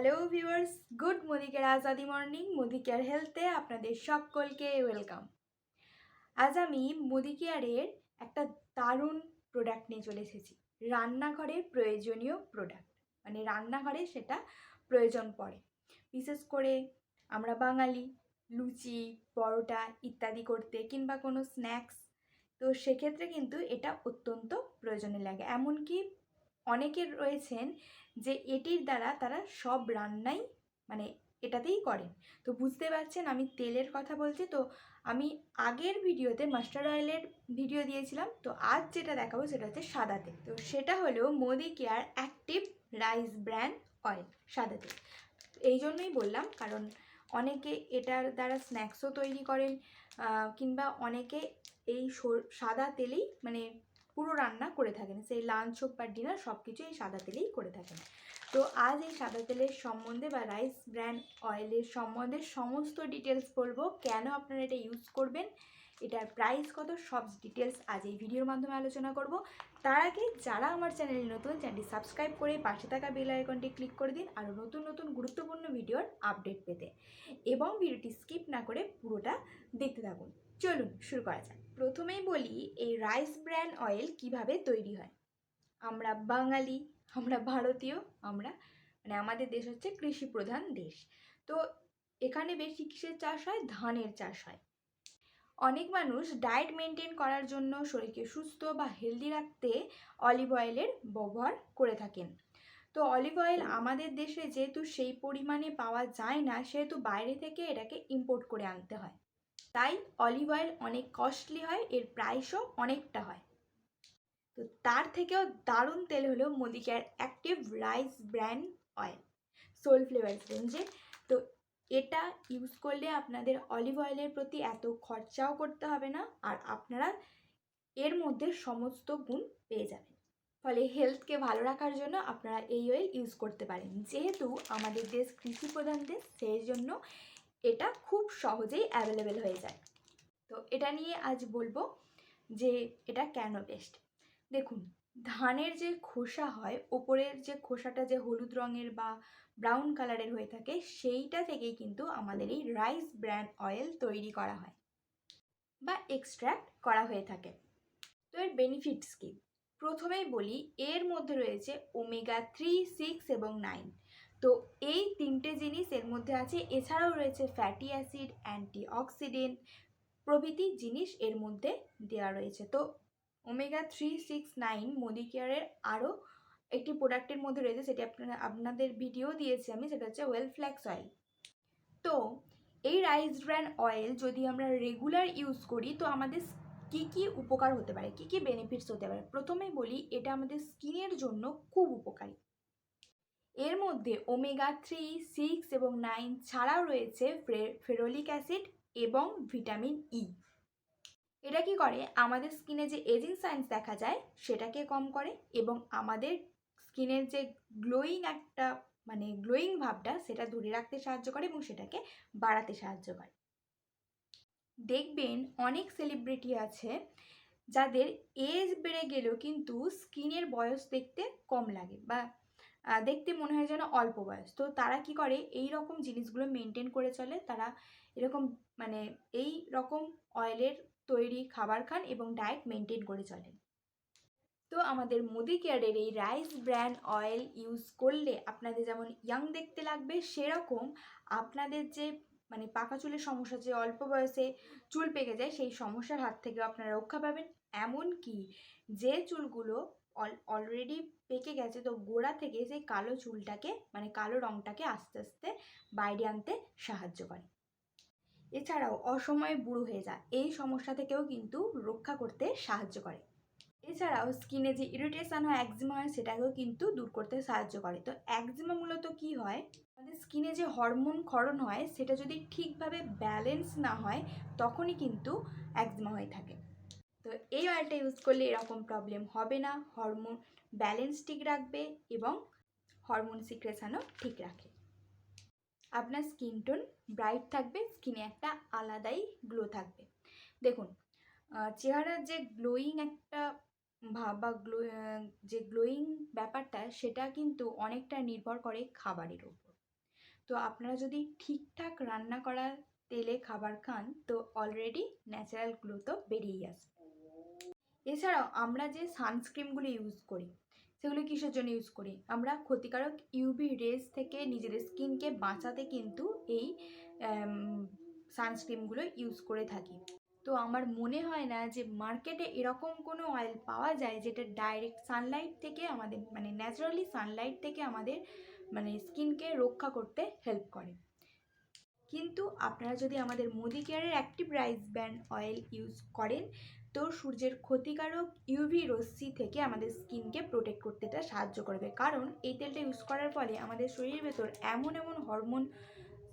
Hello viewers, good মোদিকের Azadi morning. Modicare হেলথে আপনাদের সকলকে welcome. আজ আমি মোদিকেয়ারের একটা দারুণ প্রোডাক্ট নিয়ে চলে এসেছি। রান্নাঘরে প্রয়োজনীয় প্রোডাক্ট, মানে রান্নাঘরে সেটা প্রয়োজন পড়ে। বিশেষ করে আমরা বাঙালি লুচি পরোটা ইত্যাদি করতে কিংবা কোনো স্ন্যাক্স, তো সেক্ষেত্রে কিন্তু এটা অত্যন্ত প্রয়োজনে লাগে। এমনকি অনেকের রয়েছেন যে এটির দ্বারা তারা সব রান্নাই মানে এটাতেই করেন। তো বুঝতে পারছেন আমি তেলের কথা বলছি। তো আমি আগের ভিডিওতে মাস্টার্ড অয়েলের ভিডিও দিয়েছিলাম, তো আজ যেটা দেখাবো সেটা হচ্ছে সাদা তেল। তো সেটা হলো Modicare active rice bran oil সাদা তেল। এই জন্যই বললাম, কারণ অনেকে এটার দ্বারা স্ন্যাক্সও তৈরি করেন, কিংবা অনেকে এই সাদা তেলেই মানে পুরো রান্না করে থাকেন, সেই লাঞ্চ হোক বা ডিনার সব কিছু এই সাদা তেলেই করে থাকেন। তো আজ এই সাদা তেলের সম্বন্ধে বা রাইস ব্র্যান অয়েলের সম্বন্ধে সমস্ত ডিটেলস বলবো, কেন আপনারা এটা ইউজ করবেন, এটার প্রাইস কত, সব ডিটেলস আজ এই ভিডিওর মাধ্যমে আলোচনা করব। তার আগে যারা আমার চ্যানেলে নতুন, চ্যানেলটি সাবস্ক্রাইব করে পাশে থাকা বেল আইকনটি ক্লিক করে দিন আরও নতুন নতুন গুরুত্বপূর্ণ ভিডিওর আপডেট পেতে, এবং ভিডিওটি স্কিপ না করে পুরোটা দেখতে থাকুন। চলুন শুরু করা যাক। প্রথমেই বলি এই রাইস ব্র্যান অয়েল কিভাবে তৈরি হয়। আমরা বাঙালি, আমরা ভারতীয়, আমরা মানে আমাদের দেশ হচ্ছে কৃষি প্রধান দেশ। তো এখানে বেশি কিসের চাষ হয়? ধানের চাষ হয়। অনেক মানুষ ডায়েট মেনটেন করার জন্য শরীরকে সুস্থ বা হেলদি রাখতে অলিভ অয়েলের ব্যবহার করে থাকেন। তো অলিভ অয়েল আমাদের দেশে যেহেতু সেই পরিমাণে পাওয়া যায় না, সেহেতু বাইরে থেকে এটাকে ইম্পোর্ট করে আনতে হয়। তাই অলিভ অয়েল অনেক কস্টলি হয়, এর প্রাইসও অনেকটা হয়। তো তার থেকেও দারুণ তেল হলো Modicare active rice bran oil soul flavour রেঞ্জে। তো এটা ইউজ করলে আপনাদের অলিভ অয়েলের প্রতি এত খরচাও করতে হবে না, আর আপনারা এর মধ্যে সমস্ত গুণ পেয়ে যাবেন। ফলে হেলথকে ভালো রাখার জন্য আপনারা এই অয়েল ইউজ করতে পারেন। যেহেতু আমাদের দেশ কৃষি প্রধান দেশ, সেই জন্য এটা খুব সহজেই অ্যাভেলেবেল হয়ে যায়। তো এটা নিয়ে আজ বলবো যে এটা কেন বেস্ট। দেখুন, ধানের যে খোসা হয়, ওপরের যে খোসাটা যে হলুদ রঙের বা ব্রাউন কালারের হয়ে থাকে, সেইটা থেকেই কিন্তু আমাদের এই রাইস ব্র্যান অয়েল তৈরি করা হয় বা এক্সট্র্যাক্ট করা হয়ে থাকে। তো এর বেনিফিটস কি? প্রথমেই বলি, এর মধ্যে রয়েছে ওমেগা 3, 6 এবং 9। তো এই তিনটে জিনিস এর মধ্যে আছে। এছাড়াও রয়েছে ফ্যাটি অ্যাসিড, অ্যান্টিঅক্সিডেন্ট প্রভৃতি জিনিস এর মধ্যে দেওয়া রয়েছে। তো ওমেগা 3, 6, 9 মোদিকেয়ারের আরও একটি প্রোডাক্টের মধ্যে রয়েছে, সেটি আপনাদের ভিডিও দিয়েছি আমি, সেটা হচ্ছে ওয়েল ফ্ল্যাক্স অয়েল। তো এই রাইস ব্র্যান অয়েল যদি আমরা রেগুলার ইউজ করি, তো আমাদের কী কী উপকার হতে পারে, কী কী বেনিফিটস হতে পারে। প্রথমেই বলি, এটা আমাদের স্কিনের জন্য খুব উপকারী। এর মধ্যে ওমেগা 3, 6 এবং 9 ছাড়াও রয়েছে ফেরোলিক অ্যাসিড এবং ভিটামিন ই। এটা কি করে? আমাদের স্কিনে যে এজিং সাইন্স দেখা যায় সেটাকে কম করে, এবং আমাদের স্কিনের যে গ্লোয়িং একটা মানে গ্লোয়িং ভাবটা সেটা ধরে রাখতে সাহায্য করে এবং সেটাকে বাড়াতে সাহায্য করে। দেখবেন অনেক সেলিব্রিটি আছে যাদের এজ বেড়ে গেলেও কিন্তু স্কিনের বয়স দেখতে কম লাগে, বা দেখতে মনে হয় যেন অল্প বয়স। তো তারা কি করে? এই রকম জিনিসগুলো মেনটেন করে চলে। তারা এরকম মানে এই রকম অয়েলের তৈরি খাবার খান এবং ডায়েট মেনটেন করে চলেন। তো আমাদের মোদিকেয়ারের এই রাইস ব্র্যান অয়েল ইউজ করলে আপনাদের যেমন ইয়াং দেখতে লাগবে, সেরকম আপনাদের যে মানে পাকা চুলের সমস্যা, যে অল্প বয়সে চুল পেকে যায়, সেই সমস্যার হাত থেকেও আপনারা রক্ষা পাবেন। এমনকি যে চুলগুলো অলরেডি পেকে গেছে, তো গোড়া থেকে সেই কালো চুলটাকে মানে কালো রঙটাকে আস্তে আস্তে বাইরে আনতে সাহায্য করে। এছাড়াও অসময়ে বুড়ো হয়ে যায়, এই সমস্যা থেকেও কিন্তু রক্ষা করতে সাহায্য করে। এছাড়াও স্কিনে যে ইরিটেশন হয়, একজিমা হয়, সেটাকেও কিন্তু দূর করতে সাহায্য করে। তো একজিমা মূলত কি হয়? আমাদের স্কিনে যে হরমোন ক্ষরণ হয়, সেটা যদি ঠিকভাবে ব্যালেন্স না হয়, তখনই কিন্তু একজিমা হয়ে থাকে। তো এই অয়েলটা ইউজ করলে এরকম প্রবলেম হবে না। হরমোন ব্যালেন্স ঠিক রাখবে এবং হরমোন সিক্রেশনও ঠিক রাখে। আপনার স্কিন টোন ব্রাইট থাকবে, স্কিনে একটা আলাদাই গ্লো থাকবে। দেখুন, চেহারার যে গ্লোয়িং একটা ভাব বা যে গ্লোয়িং ব্যাপারটা, সেটা কিন্তু অনেকটা নির্ভর করে খাবারের উপর। তো আপনারা যদি ঠিকঠাক রান্না করা তেলে খাবার খান তো অলরেডি ন্যাচারাল গ্লো তো বেরিয়েই আসবে। এছাড়াও আমরা যে সানস্ক্রিনগুলো ইউজ করি সেগুলো কিসের জন্য ইউজ করি? আমরা ক্ষতিকারক ইউভি রেজ থেকে নিজেদের স্কিনকে বাঁচাতে কিন্তু এই সানস্ক্রিনগুলো ইউজ করে থাকি। তো আমার মনে হয় না যে মার্কেটে এরকম কোনো অয়েল পাওয়া যায় যেটা ডাইরেক্ট সানলাইট থেকে আমাদের মানে ন্যাচারালি সানলাইট থেকে আমাদের মানে স্কিনকে রক্ষা করতে হেল্প করে। কিন্তু আপনারা যদি আমাদের মোদি কেয়ারের active rice brand oil use করেন তো সূর্যের ক্ষতিকারক ইউভি রশ্মি থেকে আমাদের স্কিনকে প্রোটেক্ট করতে এটা সাহায্য করবে। কারণ এই তেলটা ইউজ করার ফলে আমাদের শরীরের ভেতর এমন হরমোন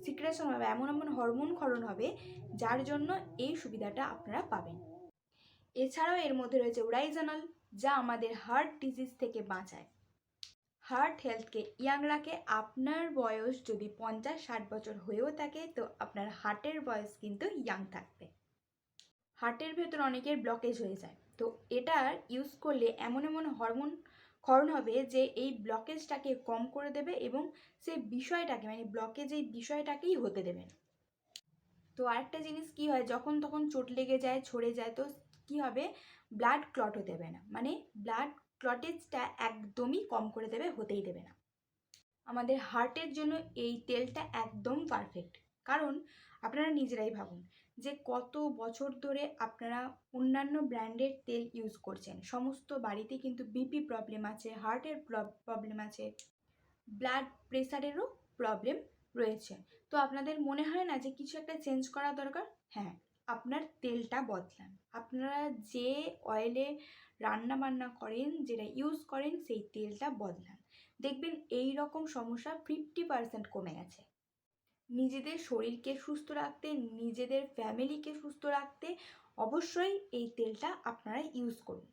সিক্রেশন হবে, এমন হরমোন ক্ষরণ হবে যার জন্য এই সুবিধাটা আপনারা পাবেন। এছাড়াও এর মধ্যে রয়েছে ওরাইজনল, যা আমাদের হার্ট ডিজিজ থেকে বাঁচায়, হার্ট হেলথকে ইয়াং রাখে। আপনার বয়স যদি 50-60 বছর হয়েও থাকে তো আপনার হার্টের বয়স কিন্তু ইয়াং থাকবে। হার্টের ভেতর অনেকের ব্লকেজ হয়ে যায়, তো এটা ইউজ করলে এমন হরমোন ক্ষরণ হবে যে এই ব্লকেজটাকে কম করে দেবে এবং সেই বিষয়টাকে মানে ব্লকেজ এই বিষয়টাকেই হতে দেবে না। তো আরেকটা জিনিস কি হয়, যখন তখন চোট লেগে যায়, ছড়ে যায়, তো কি হবে, ব্লাড ক্লট হতে দেবে না, মানে ব্লাড ক্লটেজটা একদমই কম করে দেবে, হতেই দেবে না। আমাদের হার্টের জন্য এই তেলটা একদম পারফেক্ট। কারণ আপনারা নিজেরাই ভাবুন যে কত বছর ধরে আপনারা অন্যান্য ব্র্যান্ডের তেল ইউজ করছেন, সমস্ত বাড়িতে কিন্তু বিপি প্রবলেম আছে, হার্টের প্রবলেম আছে, ব্লাড প্রেশারেরও প্রবলেম রয়েছে। তো আপনাদের মনে হয় না যে কিছু একটা চেঞ্জ করা দরকার? হ্যাঁ, আপনার তেলটা বদলান। আপনারা যে অয়েলে রান্না বান্না করেন, যেটা ইউজ করেন, সেই তেলটা বদলান, দেখবেন এই রকম সমস্যা 50% কমে গেছে। নিজেদের শরীরকে সুস্থ রাখতে, নিজেদের ফ্যামিলিকে সুস্থ রাখতে অবশ্যই এই তেলটা আপনারা ইউজ করুন।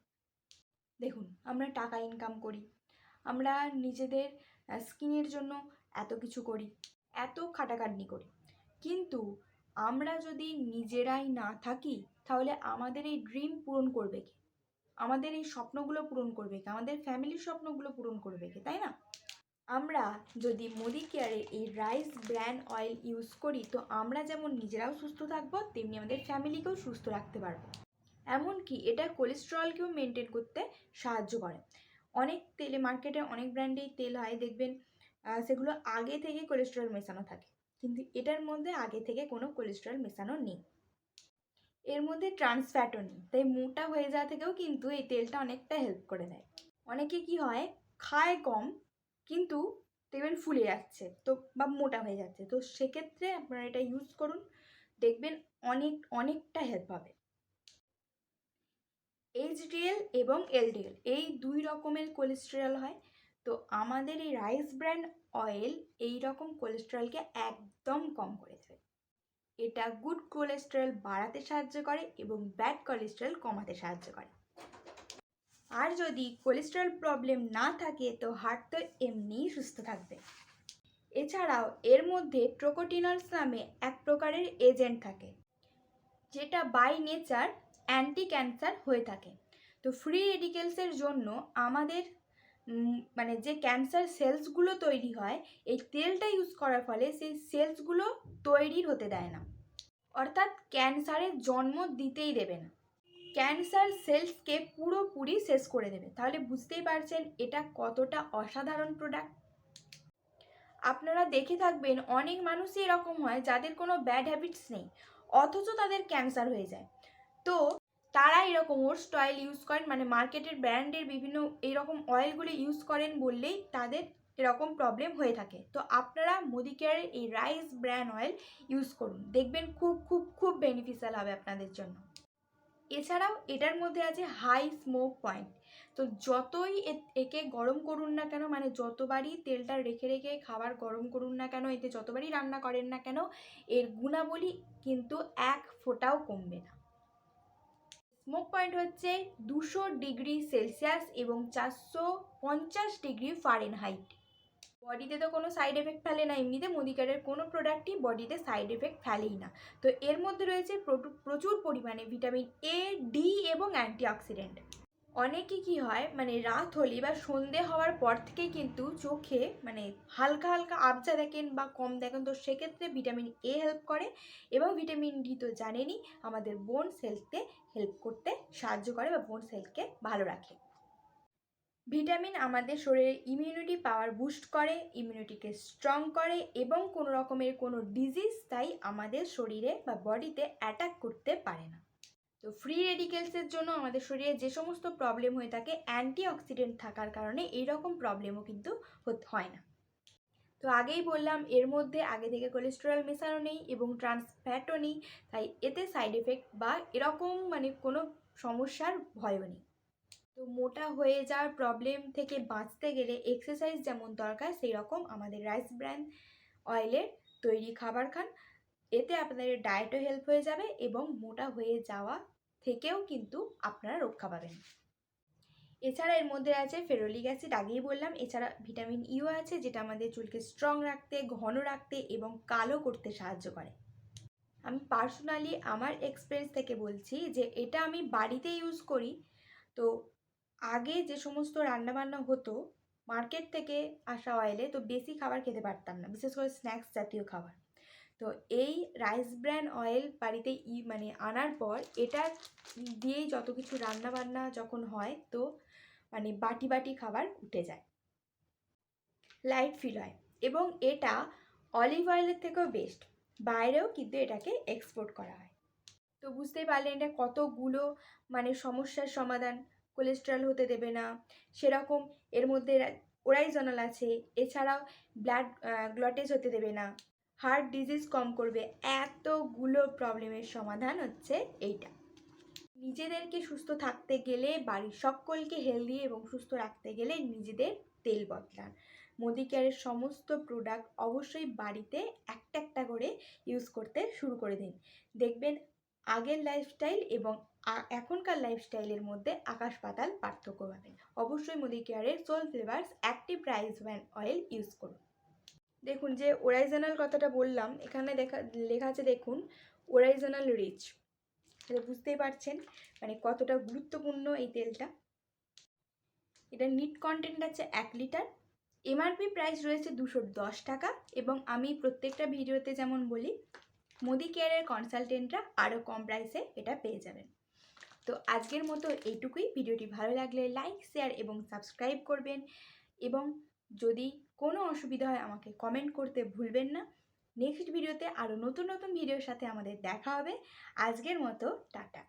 দেখুন, আমরা টাকা ইনকাম করি, আমরা নিজেদের স্কিনের জন্য এত কিছু করি, এত খাটাখাটনি করি, কিন্তু আমরা যদি নিজেরাই না থাকি তাহলে আমাদের এই ড্রিম পূরণ করবে কে? আমাদের এই স্বপ্নগুলো পূরণ করবে কে? আমাদের ফ্যামিলির স্বপ্নগুলো পূরণ করবে কে? তাই না? আমরা যদি মোদি কেয়ারে এই রাইস ব্র্যান্ড অয়েল ইউজ করি তো আমরা যেমন নিজেরাও সুস্থ থাকবো, তেমনি আমাদের ফ্যামিলিকেও সুস্থ রাখতে পারবো। এমনকি এটা কোলেস্টেরলকেও মেনটেন করতে সাহায্য করে। অনেক তেলে, মার্কেটে অনেক ব্র্যান্ডেই তেল হয়, দেখবেন সেগুলো আগে থেকে কোলেস্টেরল মেশানো থাকে, কিন্তু এটার মধ্যে আগে থেকে কোনো কোলেস্টেরল মেশানো নেই। এর মধ্যে ট্রান্স ফ্যাটও নেই, তাই মোটা হয়ে যাওয়া থেকেও কিন্তু এই তেলটা অনেকটা হেল্প করে দেয়। অনেকে কি হয়, খায় কম কিন্তু দেখবেন ফুলে যাচ্ছে তো, বা মোটা হয়ে যাচ্ছে, তো সেক্ষেত্রে আপনারা এটা ইউজ করুন, দেখবেন অনেকটা হেল্প হবে। এইচডিএল এবং এলডিএল এই দুই রকমের কোলেস্টেরল হয়, তো আমাদের এই রাইস ব্র্যান্ড অয়েল এই রকম কোলেস্টেরলকে একদম কম করে দেবে। এটা গুড কোলেস্টেরল বাড়াতে সাহায্য করে এবং ব্যাড কোলেস্টেরল কমাতে সাহায্য করে। আর যদি কোলেস্টেরল প্রবলেম না থাকে তো হার্ট তো এমনিই সুস্থ থাকবে। এছাড়াও এর মধ্যে ট্রোকোটিনলস নামে এক প্রকারের এজেন্ট থাকে, যেটা বাই নেচার অ্যান্টি ক্যান্সার হয়ে থাকে। তো ফ্রি রেডিকেলসের জন্য আমাদের মানে যে ক্যান্সার সেলসগুলো তৈরি হয়, এই তেলটা ইউজ করার ফলে সেই সেলসগুলো তৈরি হতে দেয় না, অর্থাৎ ক্যান্সারের জন্ম দিতেই দেবে না, ক্যান্সার সেলসকে পুরোপুরি শেষ করে দেবে। তাহলে বুঝতেই পারছেন এটা কতটা অসাধারণ প্রোডাক্ট। আপনারা দেখে থাকবেন অনেক মানুষই এরকম হয় যাদের কোনো ব্যাড হ্যাবিটস নেই, অথচ তাদের ক্যান্সার হয়ে যায়। তো তারা এরকম ওটস অয়েল ইউজ করেন, মানে মার্কেটের ব্র্যান্ডের বিভিন্ন এইরকম অয়েলগুলো ইউজ করেন বললেই তাদের এরকম প্রবলেম হয়ে থাকে। তো আপনারা মোদি কেয়ারের এই রাইস ব্র্যান্ড অয়েল ইউজ করুন, দেখবেন খুব খুব খুব বেনিফিশিয়াল হবে আপনাদের জন্য। এছাড়াও এটার মধ্যে আছে হাই স্মোক পয়েন্ট। তো যতই একে গরম করুন না কেন, মানে যতবারই তেলটা রেখে রেখে খাবার গরম করুন না কেন, এতে যতবারই রান্না করেন না কেন, এর গুণাবলী কিন্তু এক ফোঁটাও কমবে না। স্মোক পয়েন্ট হচ্ছে 200 ডিগ্রি সেলসিয়াস এবং 450 ডিগ্রি ফারেনহাইট। বডিতে তো কোনো সাইড এফেক্ট ফেলে না, এমনিতে মোদি কেয়ারের কোনো প্রোডাক্টই বডিতে সাইড এফেক্ট ফেলেই না। তো এর মধ্যে রয়েছে প্রচুর পরিমাণে ভিটামিন এ, ডি এবং অ্যান্টিঅক্সিডেন্ট। অনেকে কি হয় মানে রাত হলে বা সন্ধে হওয়ার পর থেকেই কিন্তু চোখে মানে হালকা হালকা আবজা দেখেন বা কম দেখেন, তো সেক্ষেত্রে ভিটামিন এ হেল্প করে এবং ভিটামিন ডি তো জানেনই আমাদের বোন হেলথে হেল্প করতে সাহায্য করে বা বোন হেলথকে ভালো রাখে। ভিটামিন আমাদের শরীরের ইমিউনিটি পাওয়ার বুস্ট করে, ইমিউনিটিকে স্ট্রং করে এবং কোনো রকমের কোনো ডিজিজ তাই আমাদের শরীরে বা বডিতে অ্যাটাক করতে পারে না। তো ফ্রি রেডিকেলসের জন্য আমাদের শরীরে যে সমস্ত প্রবলেম হয়ে থাকে অ্যান্টিঅক্সিডেন্ট থাকার কারণে এইরকম প্রবলেমও কিন্তু হয় না। তো আগেই বললাম এর মধ্যে আগে থেকে কোলেস্টেরল মেশানো নেই এবং ট্রান্স ফ্যাটও নেই, তাই এতে সাইড এফেক্ট বা এরকম মানে কোনো সমস্যার ভয়ও নেই। তো মোটা হয়ে যাওয়ার প্রবলেম থেকে বাঁচতে গেলে এক্সারসাইজ যেমন দরকার সেই রকম আমাদের রাইস ব্র্যান অয়েলের তৈরি খাবার খান, এতে আপনাদের ডায়েটও হেল্প হয়ে যাবে এবং মোটা হয়ে যাওয়া থেকেও কিন্তু আপনারা রক্ষা পাবেন। এছাড়া এর মধ্যে আছে ফেরোলিক অ্যাসিড, আগেই বললাম। এছাড়া ভিটামিন ইও আছে যেটা আমাদের চুলকে স্ট্রং রাখতে, ঘন রাখতে এবং কালো করতে সাহায্য করে। আমি পার্সোনালি আমার এক্সপিরিয়েন্স থেকে বলছি যে এটা আমি বাড়িতে ইউজ করি। তো আগে যে সমস্ত রান্নাবান্না হতো মার্কেট থেকে আসা অয়েলে, তো বেশি খাবার খেতে পারতাম না, বিশেষ করে স্ন্যাক্স জাতীয় খাবার। তো এই রাইস ব্র্যান অয়েল বাড়িতে মানে আনার পর এটা দিয়েই যত কিছু রান্নাবান্না যখন হয় তো মানে বাটি বাটি খাবার উঠে যায়, লাইট ফিল হয় এবং এটা অলিভ অয়েলের থেকেও বেস্ট। বাইরেও কিন্তু এটাকে এক্সপোর্ট করা হয়। তো বুঝতেই পারলেন এটা কতগুলো মানে সমস্যার সমাধান। কোলেস্টেরল হতে দেবে না, সেরকম এর মধ্যে ওরাইজনাল আছে। এছাড়াও ব্লাড গ্লটেজ হতে দেবে না, হার্ট ডিজিজ কম করবে। এতগুলো প্রবলেমের সমাধান হচ্ছে এইটা। নিজেদেরকে সুস্থ থাকতে গেলে, বাড়ির সকলকে হেলদি এবং সুস্থ রাখতে গেলে নিজেদের তেল বদলান। মোদি কেয়ারের সমস্ত প্রোডাক্ট অবশ্যই বাড়িতে একটা একটা করে ইউজ করতে শুরু করে দিন, দেখবেন আগের লাইফস্টাইল এবং এখনকার লাইফস্টাইলের মধ্যে আকাশ পাতাল পার্থক্য পাবেন। অবশ্যই মোদি কেয়ারের soul flavours active rice bran oil use করুন। দেখুন যে ওরাইজনাল কথাটা বললাম, এখানে লেখা আছে দেখুন ওরাইজনাল রিচ, তাহলে বুঝতেই পারছেন মানে কতটা গুরুত্বপূর্ণ এই তেলটা। এটা নিট কন্টেন্ট আছে 1 লিটার, এমআরপি প্রাইস রয়েছে 210 টাকা এবং আমি প্রত্যেকটা ভিডিওতে যেমন বলি মোদি কেয়ারের কনসালটেন্টরা আরও কম প্রাইসে এটা পেয়ে যাবেন। তো আজকের মতো এইটুকুই। ভিডিওটি ভালো লাগলে লাইক, শেয়ার এবং সাবস্ক্রাইব করবেন এবং যদি কোনো অসুবিধা হয় আমাকে কমেন্ট করতে ভুলবেন না। নেক্সট ভিডিওতে আরও নতুন নতুন ভিডিওর সাথে আমাদের দেখা হবে। আজকের মতো টাটা।